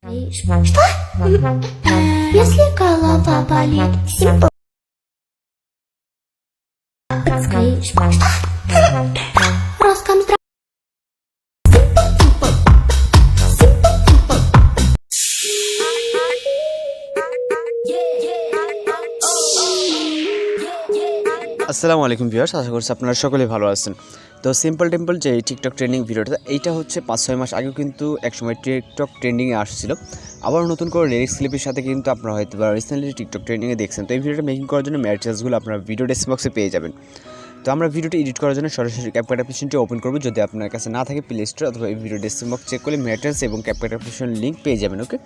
Что? Если голова болит, Simple. Подскажешь, что? Роскомздрав. আসসালামু আলাইকুম viewers, আশা করছি আপনারা সকলে ভালো আছেন। তো সিম্পল টেম্পল যে টিকটক ট্রেন্ডিং ভিডিওটা, এইটা হচ্ছে 5-6 মাস আগে কিন্তু একসময় টিকটক ট্রেন্ডিংয়ে আসছিল। আবার নতুন করে লিরিক্স ক্লিপের সাথে কিন্তু আপনারা হয়তো বা রিসেন্টলি টিকটক ট্রেন্ডিংয়ে দেখছেন। তো এই ভিডিওটা মেকিং করার জন্য ম্যাটেরিয়ালসগুলো আপনারা ভিডিও ডেসক্রিপশন বক্সে পেয়ে যাবেন। তো আমরা ভিডিওটি এডিট করার জন্য সরাসরি CapCut অ্যাপ্লিকেশনটি ওপেন করব। যদি আপনার কাছে না থাকে প্লে স্টোর অথবা এই ভিডিও ডেসক্রিপশন বক্স চেক করলে ম্যাটেরিয়ালস এবং CapCut অ্যাপ্লিকেশন লিঙ্ক পেয়ে যাবেন। ওকে,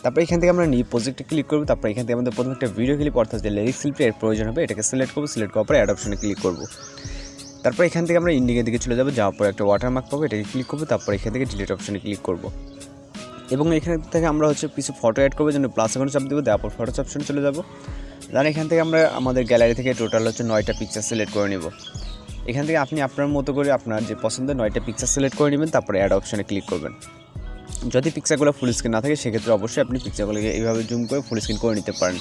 তারপর এখান থেকে আমরা নিউ প্রজেক্টে ক্লিক করব। তারপর এখান থেকে আমাদের প্রথমে একটা ভিডিও ক্লিপ অর্থাৎ যে লিরিক্স ক্লিপটা এর প্রয়োজন হবে, এটাকে সিলেক্ট করব। সিলেক্ট করার পর অ্যাড অপশনে ক্লিক করব। তারপর এখান থেকে আমরা ইন্ডিকের দিকে চলে যাবো, যাওয়ার পর একটা ওয়াটারমার্ক পাবো, এটাকে ক্লিক করবো। তারপর এখান থেকে ডিলিট অপশনে ক্লিক করব এবং এখান থেকে আমরা কিছু ফটো অ্যাড করবো, যেন প্লাস এখন চাপ দেবো। দেওয়ার পর ফটোস অপশনে চলে যাবো। দেন এখান থেকে আমরা আমাদের গ্যালারি থেকে টোটাল 9টা পিকচার সিলেক্ট করে নেব। এখান থেকে আপনি আপনার মতো করে আপনার যে পছন্দের 9টা পিকচার সিলেক্ট করে নেবেন। তারপরে অ্যাড অপশনে ক্লিক করবেন। যদি পিকচারগুলো ফুল স্ক্রিন না থাকে সেক্ষেত্রে অবশ্যই আপনি পিকচারগুলোকে এইভাবে জুম করে ফুল স্ক্রিন করে নিতে পারেন।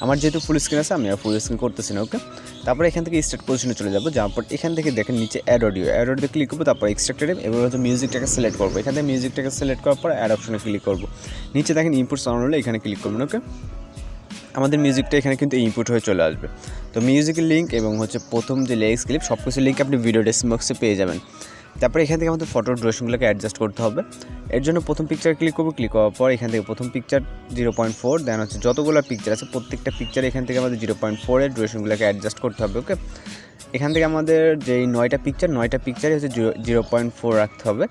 আমার যেহেতু ফুল স্ক্রিন আছে, আমি আর ফুল স্ক্রিন করতেছি না। ওকে, তারপরে এখান থেকে স্টার্ট পজিশনে চলে যাবো। যাওয়ার পর এখান থেকে দেখেন নিচে অ্যাড অডিওতে ক্লিক করবো। তারপর এক্সট্রাক্টেড এবার মিউজিকটাকে সিলেক্ট করবো। এখান থেকে মিউজিকটাকে সিলেক্ট করার পর অ্যাড অপশনে ক্লিক করবো। নিচে দেখেন ইনপুট সাউন্ড হলে এখানে ক্লিক করবেন। ওকে, আমাদের মিউজিকটা এখানে কিন্তু ইনপুট হয়ে চলে আসবে। তো মিউজিকের লিঙ্ক এবং প্রথম যে লিরিক্স ক্লিপ সব কিছু লিঙ্ক আপনি ভিডিও ডেসক্রিপশন বক্সে পেয়ে যাবেন। তারপরে এখান থেকে আমাদের ফটোর ড্রেশনগুলোকে অ্যাডজাস্ট করতে হবে। এর জন্য প্রথম পিকচার ক্লিক করবো। ক্লিক করার পর এখান থেকে প্রথম পিকচার 0.4, দেন যতগুলো পিকচার আছে প্রত্যেকটা পিকচার এখান থেকে আমাদের 0.4 ড্রেশনগুলোকে অ্যাডজাস্ট করতে হবে। ওকে, এখান থেকে আমাদের যেই 9টা পিকচারই 0.4 রাখতে হবে।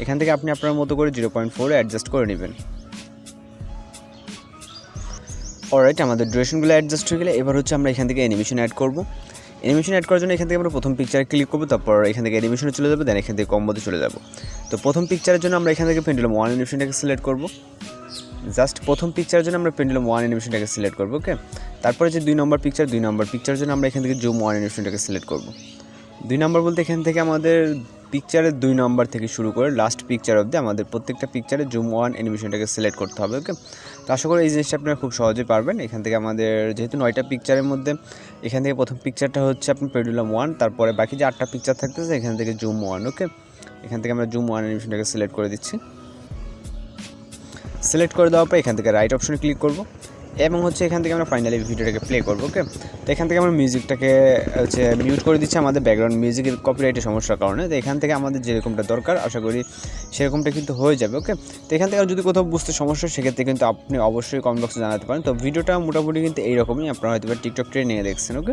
এখান থেকে আপনি আপনার মতো করে 0.4 অ্যাডজাস্ট করে নেবেন। অলরাইট, আমাদের ড্রেশনগুলো অ্যাডজাস্ট হয়ে গেলে এবার আমরা এখান থেকে অ্যানিমেশন অ্যাড করব। অ্যানিমেশন অ্যাড করার জন্য এখান থেকে আমরা প্রথম পিকচারে ক্লিক করবো। তারপর এখান থেকে অ্যানিমেশনে চলে যাবো। দেন এখান থেকে কম্বোতে চলে যাবো। তো প্রথম পিকচারের জন্য আমরা এখান থেকে পেন্ডুলাম 1 অ্যানিমেশনটাকে সিলেক্ট করব। জাস্ট প্রথম পিকচারের জন্য আমরা পেন্ডুলাম 1 অ্যানিমেশনটাকে সিলেক্ট করবো। ওকে, তারপরে যে 2 নম্বর পিকচারের জন্য আমরা এখান থেকে জুম 1 অ্যানিমেশনটাকে সিলেক্ট করব। 2 নম্বর বলতে এখান থেকে আমাদের পিকচারের 2 নম্বর থেকে শুরু করে লাস্ট পিকচার অবধি আমাদের প্রত্যেকটা পিকচারে জুম 1 অ্যানিমেশনটাকে সিলেক্ট করতে হবে। ওকে, তো আশা করি এই জিনিসটা আপনারা খুব সহজেই পারবেন। এখান থেকে আমাদের যেহেতু 9টা পিকচারের মধ্যে এখান থেকে প্রথম পিকচারটা আপনি পেন্ডুলাম 1, তারপরে বাকি যে 8টা পিকচার থাকতেছে এখান থেকে জুম 1। ওকে, এখান থেকে আমরা জুম 1 অ্যানিমেশনটাকে সিলেক্ট করে দিচ্ছি। সিলেক্ট করে দেওয়ার পর এখান থেকে রাইট অপশনে ক্লিক করব এবং এখান থেকে আমরা ফাইনালি ভিডিওটাকে প্লে করব। ওকে, তো এখান থেকে আমরা মিউজিকটাকে মিউট করে দিচ্ছি আমাদের ব্যাকগ্রাউন্ড মিউজিকের কপিরাইটের সমস্যার কারণে। তো এখান থেকে আমাদের যেরকমটা দরকার আশা করি সেরকমটা কিন্তু হয়ে যাবে। ওকে, তো এখান থেকে যদি কোথাও বুঝতে সমস্যা সেক্ষেত্রে কিন্তু আপনি অবশ্যই কমেন্ট বক্সে জানাতে পারেন। তো ভিডিওটা মোটামুটি কিন্তু এইরকমই, আপনারা হয়তো টিকটক ট্রেন্ডিংয়ে দেখছেন। ওকে,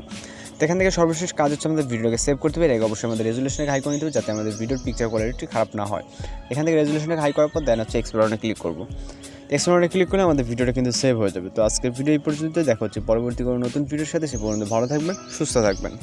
তো এখান থেকে সর্বশেষ কাজ আমাদের ভিডিওকে সেভ করতে হবে। এর অবশ্যই আমাদের রেজুলেশনকে হাই করে নিতে হবে যাতে আমাদের ভিডিওর পিকচার কোয়ালিটি খারাপ না হয়। এখান থেকে রেজুলেশনকে হাই করার পর দেন এক্সপ্লোরে ক্লিক করব। এক্সপ্লোরে ক্লিক করলে আমাদের ভিডিওটা কিন্তু সেভ হয়ে যাবে। তো আজকের ভিডিও এই পর্যন্ত, দেখা হচ্ছে পরবর্তী কোনো নতুন ভিডিওর সাথে। সে পর্যন্ত ভালো থাকবেন, সুস্থ থাকবেন।